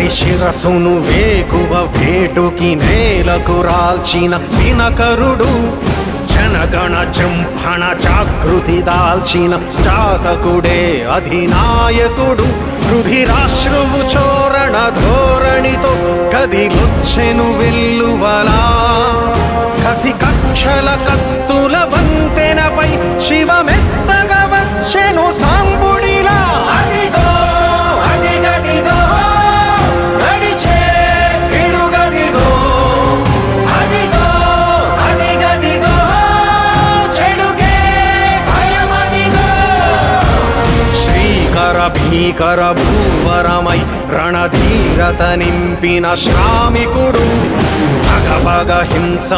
ఒకటి శిరసును వేకువ వేటుకి నేలకు రాల్చిన దినకరుడు, జనగణ జంభణ జాగృతి దాల్చిన చాతకుడే అధినాయకుడు. రుధిరాశ్రువు చోరణ ధోరణితో కదిలొచ్చెను వెల్లువలా, కసి కక్షల కత్తుల వంతెనపై శివమెత్తగా వచ్చెను సాంబుడిలా. అదిగో అదిగదిగో నడిచే పిడుగదిగో, అదిగో అదిగదిగో చెడుకే భయమదిగో. శ్రీకర భీకర భూవరమై రణధీరత నింపిన శ్రామికుడు, పగ పగ హింస